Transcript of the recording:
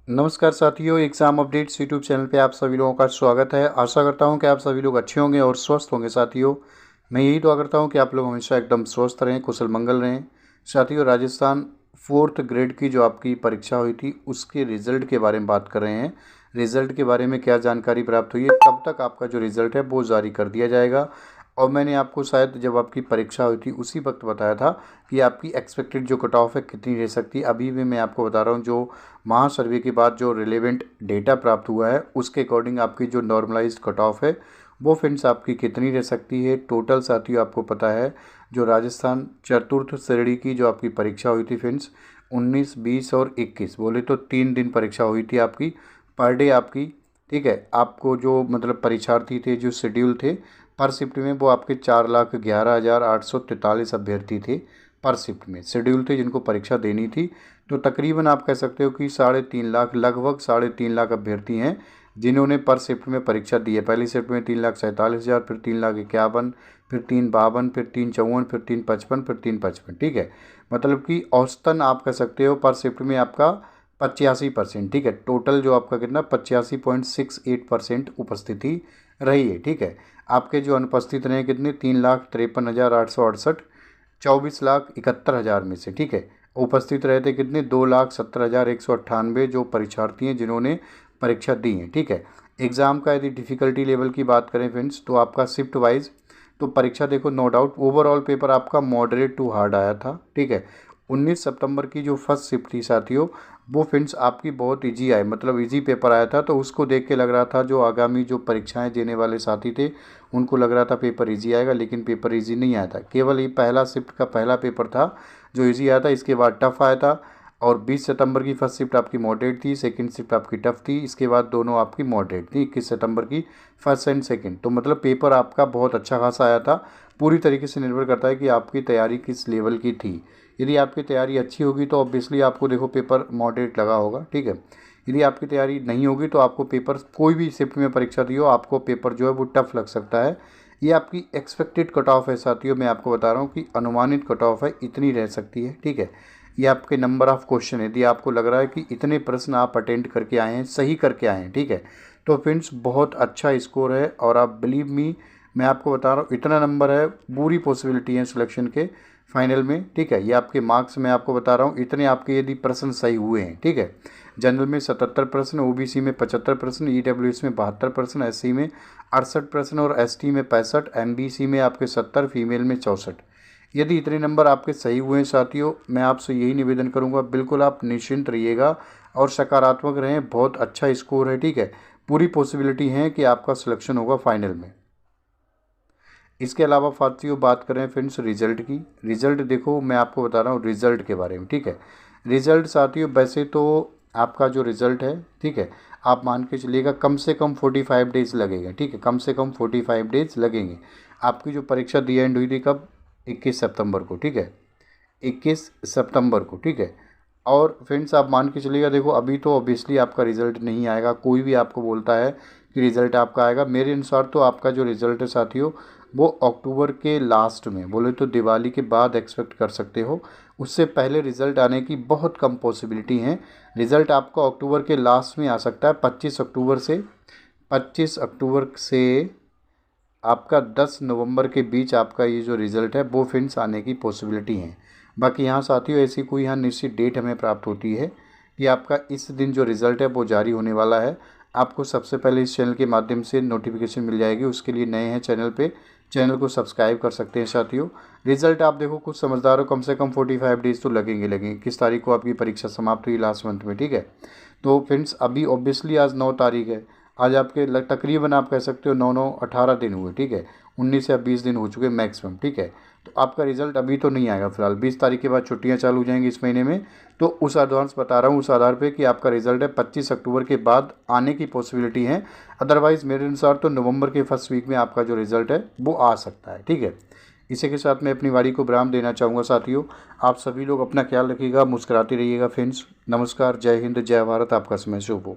नमस्कार साथियों, exam updates YouTube channel पे आप सभी लोगों का स्वागत है। आशा करता हूं कि आप सभी लोग अच्छे होंगे और स्वस्थ होंगे। साथियों, मैं यही दुआ करता हूं कि आप लोग हमेशा एकदम स्वस्थ रहें, कुशल मंगल रहें। साथियों, राजस्थान 4th ग्रेड की जो आपकी परीक्षा हुई थी उसके रिज़ल्ट के बारे में बात कर रहे हैं। रिज़ल्ट के बारे में क्या जानकारी प्राप्त हुई है, कब तक आपका जो रिज़ल्ट है वो जारी कर दिया जाएगा। और मैंने आपको शायद जब आपकी परीक्षा हुई थी उसी वक्त बताया था कि आपकी एक्सपेक्टेड जो कट ऑफ है कितनी रह सकती है। अभी भी मैं आपको बता रहा हूँ, जो महासर्वे के बाद जो रिलेवेंट डेटा प्राप्त हुआ है उसके अकॉर्डिंग आपकी जो नॉर्मलाइज्ड कट ऑफ है वो फ्रेंड्स आपकी कितनी रह सकती है। टोटल साथियों आपको पता है, जो राजस्थान चतुर्थ श्रेणी की जो आपकी परीक्षा हुई थी फ्रेंड्स 19, 20 और 21, बोले तो 3 दिन परीक्षा हुई थी आपकी पर डे आपकी। ठीक है, आपको जो मतलब परीक्षार्थी थे, जो शेड्यूल थे पर शिफ्ट में, वो आपके 4,11,843 अभ्यर्थी थे पर शिफ्ट में शेड्यूल थे जिनको परीक्षा देनी थी। तो तकरीबन आप कह सकते हो कि 3.5 लाख, लगभग 3.5 लाख अभ्यर्थी हैं जिन्होंने पर शिफ्ट में परीक्षा दी है। पहली शिफ्ट में 3,47,000, फिर 3,51,000, फिर 3,52,000, फिर 3,54,000, फिर 3,55,000, फिर 3,55,000। ठीक है, मतलब कि औसतन आप कह सकते हो पर शिफ्ट में आपका 85%। ठीक है, टोटल जो आपका कितना 85.68% उपस्थिति रही है। ठीक है, आपके जो अनुपस्थित रहे कितने 3,53,868, 24,71,000 में से। ठीक है, उपस्थित रहे थे कितने 2,70,198 जो परीक्षार्थी हैं जिन्होंने परीक्षा दी है। ठीक है, एग्ज़ाम का यदि डिफ़िकल्टी लेवल की बात करें फ्रेंड्स, तो आपका शिफ्ट वाइज तो परीक्षा देखो, नो डाउट ओवरऑल पेपर आपका मॉडरेट टू हार्ड आया था। ठीक है, 19 सितंबर की जो फर्स्ट शिफ्ट थी साथियों, वो फ्रेंड्स आपकी बहुत इजी आई, मतलब इजी पेपर आया था। तो उसको देख के लग रहा था जो आगामी जो परीक्षाएं देने वाले साथी थे उनको लग रहा था पेपर इजी आएगा, लेकिन पेपर इजी नहीं आया था। केवल ये पहला शिफ्ट का पहला पेपर था जो इजी आया था, इसके बाद टफ आया था। और 20 सितंबर की फर्स्ट शिफ्ट आपकी मॉडरेट थी, सेकंड शिफ्ट आपकी टफ थी, इसके बाद दोनों आपकी मॉडरेट थी 21 सितंबर की फर्स्ट एंड सेकंड। तो मतलब पेपर आपका बहुत अच्छा खासा आया था। पूरी तरीके से निर्भर करता है कि आपकी तैयारी किस लेवल की थी। यदि आपकी तैयारी अच्छी होगी तो ऑब्वियसली आपको देखो पेपर मॉडरेट लगा होगा। ठीक है, यदि आपकी तैयारी नहीं होगी तो आपको पेपर, कोई भी शिफ्ट में परीक्षा दी हो, आपको पेपर जो है वो टफ लग सकता है। ये आपकी एक्सपेक्टेड कट ऑफ है साथियों, मैं आपको बता रहा हूँ कि अनुमानित कट ऑफ है, इतनी रह सकती है। ठीक है, ये आपके नंबर ऑफ़ क्वेश्चन है। यदि आपको लग रहा है कि इतने प्रश्न आप अटेंड करके आए हैं, सही करके आए हैं, ठीक है, तो फ्रेंड्स बहुत अच्छा स्कोर है। और आप बिलीव मी, मैं आपको बता रहा हूँ इतना नंबर है, पूरी पॉसिबिलिटी है सिलेक्शन के फाइनल में। ठीक है, ये आपके मार्क्स मैं आपको बता रहा हूँ इतने आपके यदि प्रश्न सही हुए हैं। ठीक है, जनरल में 77 प्रश्न, ओबीसी में 75 प्रश्न, ईडब्ल्यूएस में 72 प्रश्न, एससी में 68 प्रश्न और एसटी में 65, एमबीसी में आपके 70, फीमेल में 64। यदि इतने नंबर आपके सही हुए हैं साथियों, मैं आपसे यही निवेदन करूंगा, बिल्कुल आप निश्चिंत रहिएगा और सकारात्मक रहें। बहुत अच्छा स्कोर है। ठीक है, पूरी पॉसिबिलिटी है कि आपका सिलेक्शन होगा फाइनल में। इसके अलावा साथियों बात करें फ्रेंड्स रिजल्ट की, रिजल्ट देखो मैं आपको बता रहा हूँ रिजल्ट के बारे में। ठीक है, रिजल्ट साथियों वैसे तो आपका जो रिजल्ट है, ठीक है, आप मान के चलिएगा कम से कम 45 डेज़ लगेंगे। ठीक है, कम से कम 45 डेज़ लगेंगे। आपकी जो परीक्षा दी एंड हुई थी कब, 21 सितंबर को। ठीक है, 21 सितंबर को। ठीक है, और फ्रेंड्स आप मान के चलिएगा, देखो अभी तो ऑब्वियसली आपका रिज़ल्ट नहीं आएगा। कोई भी आपको बोलता है कि रिज़ल्ट आपका आएगा, मेरे अनुसार तो आपका जो रिज़ल्ट है साथियों वो अक्टूबर के लास्ट में, बोले तो दिवाली के बाद एक्सपेक्ट कर सकते हो। उससे पहले रिज़ल्ट आने की बहुत कम पॉसिबिलिटी है। रिज़ल्ट आपको अक्टूबर के लास्ट में आ सकता है, 25 अक्टूबर से आपका 10 नवंबर के बीच आपका ये जो रिज़ल्ट है वो फ्रेंड्स आने की पॉसिबिलिटी है। बाकी यहाँ साथियों ऐसी कोई यहाँ निश्चित डेट हमें प्राप्त होती है कि आपका इस दिन जो रिज़ल्ट है वो जारी होने वाला है। आपको सबसे पहले इस चैनल के माध्यम से नोटिफिकेशन मिल जाएगी। उसके लिए नए हैं चैनल पे, चैनल को सब्सक्राइब कर सकते हैं साथियों। रिज़ल्ट आप देखो, कुछ समझदार हो, कम से कम 45 डेज़ तो लगेंगे। किस तारीख को आपकी परीक्षा समाप्त हुई, लास्ट मंथ में। ठीक है, तो फ्रेंड्स अभी ऑब्वियसली आज 9 तारीख है, आज आपके तकरीबन आप कह सकते हो 9 18 दिन हुए। ठीक है, 19 या 20 दिन हो चुके मैक्सिमम। ठीक है, तो आपका रिज़ल्ट अभी तो नहीं आएगा फिलहाल, 20 तारीख के बाद छुट्टियां चालू हो जाएंगी इस महीने में। तो उस एडवांस बता रहा हूँ, उस आधार पे कि आपका रिज़ल्ट है 25 अक्टूबर के बाद आने की पॉसिबिलिटी है। अदरवाइज़ मेरे अनुसार तो नवंबर के फर्स्ट वीक में आपका जो रिज़ल्ट है वो आ सकता है। ठीक है, इसी के साथ मैं अपनी वाणी को विराम देना चाहूँगा साथियों। आप सभी लोग अपना ख्याल रखिएगा, मुस्कुराते रहिएगा फ्रेंड्स। नमस्कार, जय हिंद, जय भारत, आपका समय शुभ हो।